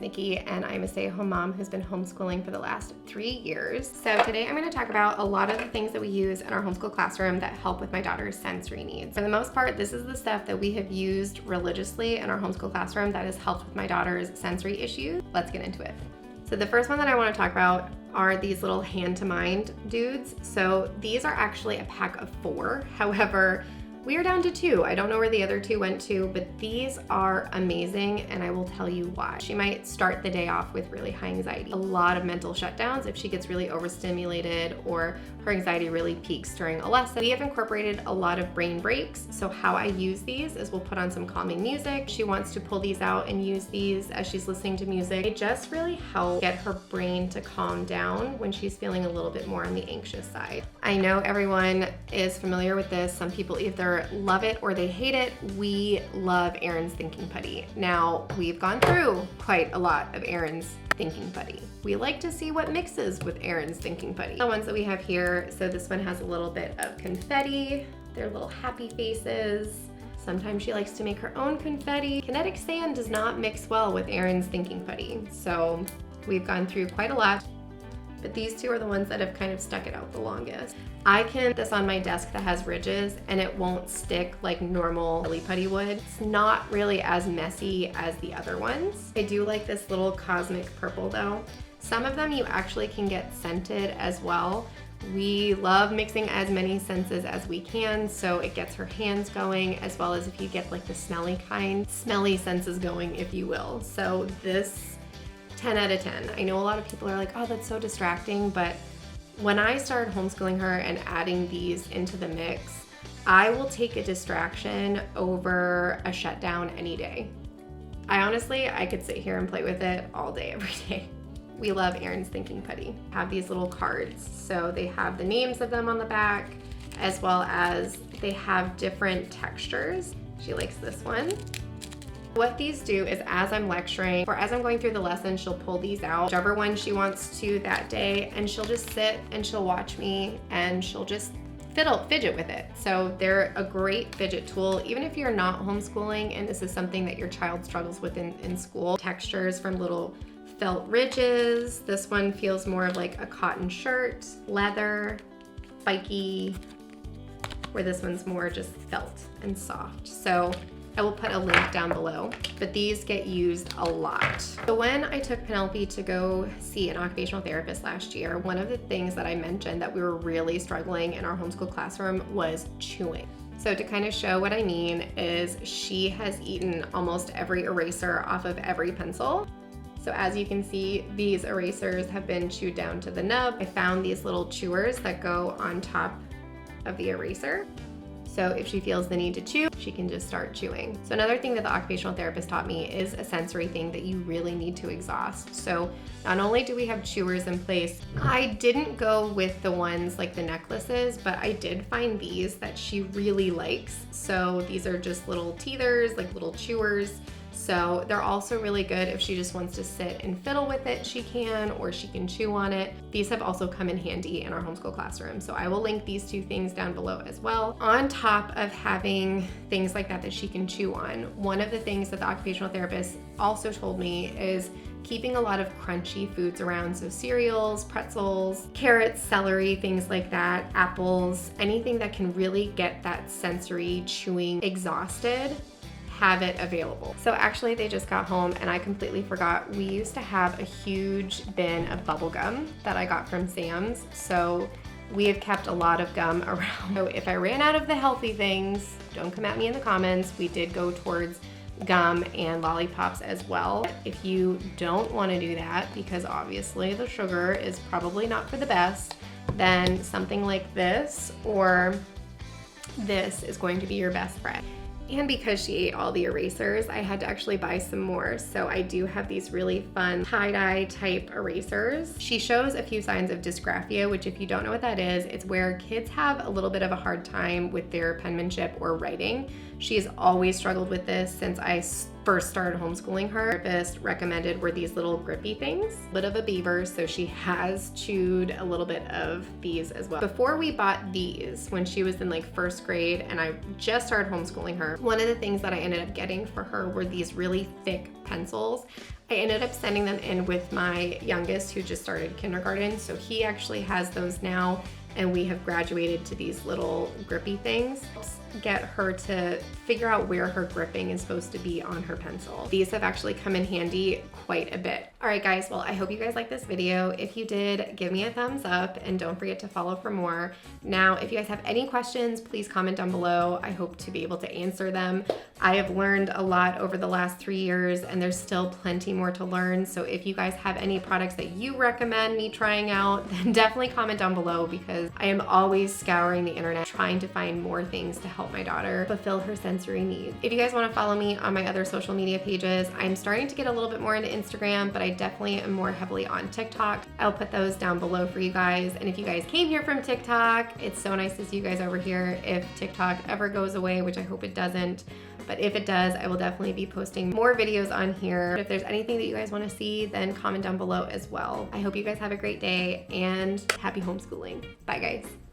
Nikki, and I'm a stay-at-home mom who's been homeschooling for the last 3 years. So today I'm going to talk about a lot of the things that we use in our homeschool classroom that help with my daughter's sensory needs. For the most part, this is the stuff that we have used religiously in our homeschool classroom that has helped with my daughter's sensory issues. Let's get into it. So the first one that I want to talk about are these little hand to mind dudes. So these are actually a pack of 4. However, we are down to 2. I don't know where the other 2 went to, but these are amazing, and I will tell you why. She might start the day off with really high anxiety. A lot of mental shutdowns if she gets really overstimulated or her anxiety really peaks during a lesson. We have incorporated a lot of brain breaks. So how I use these is we'll put on some calming music. She wants to pull these out and use these as she's listening to music. They just really help get her brain to calm down when she's feeling a little bit more on the anxious side. I know everyone is familiar with this. Some people either love it or they hate it. We love Erin's Thinking Putty. Now, we've gone through quite a lot of Erin's Thinking Putty. We like to see what mixes with Erin's Thinking Putty. The ones that we have here, so this one has a little bit of confetti. They're little happy faces. Sometimes she likes to make her own confetti. Kinetic sand does not mix well with Erin's Thinking Putty, so we've gone through quite a lot. But these 2 are the ones that have kind of stuck it out the longest. I can put this on my desk that has ridges and it won't stick like normal Silly Putty would. It's not really as messy as the other ones. I do like this little cosmic purple though. Some of them you actually can get scented as well. We love mixing as many scents as we can, so it gets her hands going, as well as if you get like the smelly kind, smelly senses going, if you will. So this 10 out of 10. I know a lot of people are like, oh, that's so distracting, but when I started homeschooling her and adding these into the mix, I will take a distraction over a shutdown any day. I could sit here and play with it all day, every day. We love Erin's Thinking Putty. Have these little cards. So they have the names of them on the back, as well as they have different textures. She likes this one. What these do is as I'm lecturing or as I'm going through the lesson, she'll pull these out, whichever one she wants to that day, and she'll just sit and she'll watch me and she'll just fidget with it. So they're a great fidget tool, even if you're not homeschooling and this is something that your child struggles with in school. Textures from little felt ridges. This one feels more of like a cotton shirt, leather, spiky, where this one's more just felt and soft. So I will put a link down below, but these get used a lot. So when I took Penelope to go see an occupational therapist last year, one of the things that I mentioned that we were really struggling in our homeschool classroom was chewing. So to kind of show what I mean is she has eaten almost every eraser off of every pencil. So as you can see, these erasers have been chewed down to the nub. I found these little chewers that go on top of the eraser. So if she feels the need to chew, she can just start chewing. So another thing that the occupational therapist taught me is a sensory thing that you really need to exhaust. So not only do we have chewers in place, I didn't go with the ones like the necklaces, but I did find these that she really likes. So these are just little teethers, like little chewers. So they're also really good if she just wants to sit and fiddle with it, she can, or she can chew on it. These have also come in handy in our homeschool classroom. So I will link these 2 things down below as well. On top of having things like that she can chew on, one of the things that the occupational therapist also told me is keeping a lot of crunchy foods around. So cereals, pretzels, carrots, celery, things like that, apples, anything that can really get that sensory chewing exhausted, have it available. So actually they just got home and I completely forgot. We used to have a huge bin of bubble gum that I got from Sam's. So we have kept a lot of gum around. So if I ran out of the healthy things, don't come at me in the comments. We did go towards gum and lollipops as well. If you don't want to do that, because obviously the sugar is probably not for the best, then something like this or this is going to be your best friend. And because she ate all the erasers, I had to actually buy some more. So I do have these really fun tie-dye type erasers. She shows a few signs of dysgraphia, which if you don't know what that is, it's where kids have a little bit of a hard time with their penmanship or writing. She has always struggled with this since I first started homeschooling her. The therapist recommended were these little grippy things. A bit of a beaver, so she has chewed a little bit of these as well. Before we bought these, when she was in like first grade and I just started homeschooling her, one of the things that I ended up getting for her were these really thick pencils. I ended up sending them in with my youngest who just started kindergarten, so he actually has those now, and we have graduated to these little grippy things. Get her to figure out where her gripping is supposed to be on her pencil. These have actually come in handy quite a bit. All right guys, well I hope you guys liked this video. If you did, give me a thumbs up and don't forget to follow for more. Now, if you guys have any questions, please comment down below. I hope to be able to answer them. I have learned a lot over the last 3 years and there's still plenty more to learn. So if you guys have any products that you recommend me trying out, then definitely comment down below because I am always scouring the internet trying to find more things to help my daughter fulfill her sensory needs. If you guys want to follow me on my other social media pages, I'm starting to get a little bit more into Instagram, but I definitely am more heavily on TikTok. I'll put those down below for you guys. And if you guys came here from TikTok, it's so nice to see you guys over here. If TikTok ever goes away, which I hope it doesn't, but if it does, I will definitely be posting more videos on here. If there's anything that you guys want to see, then comment down below as well. I hope you guys have a great day and happy homeschooling. Bye guys.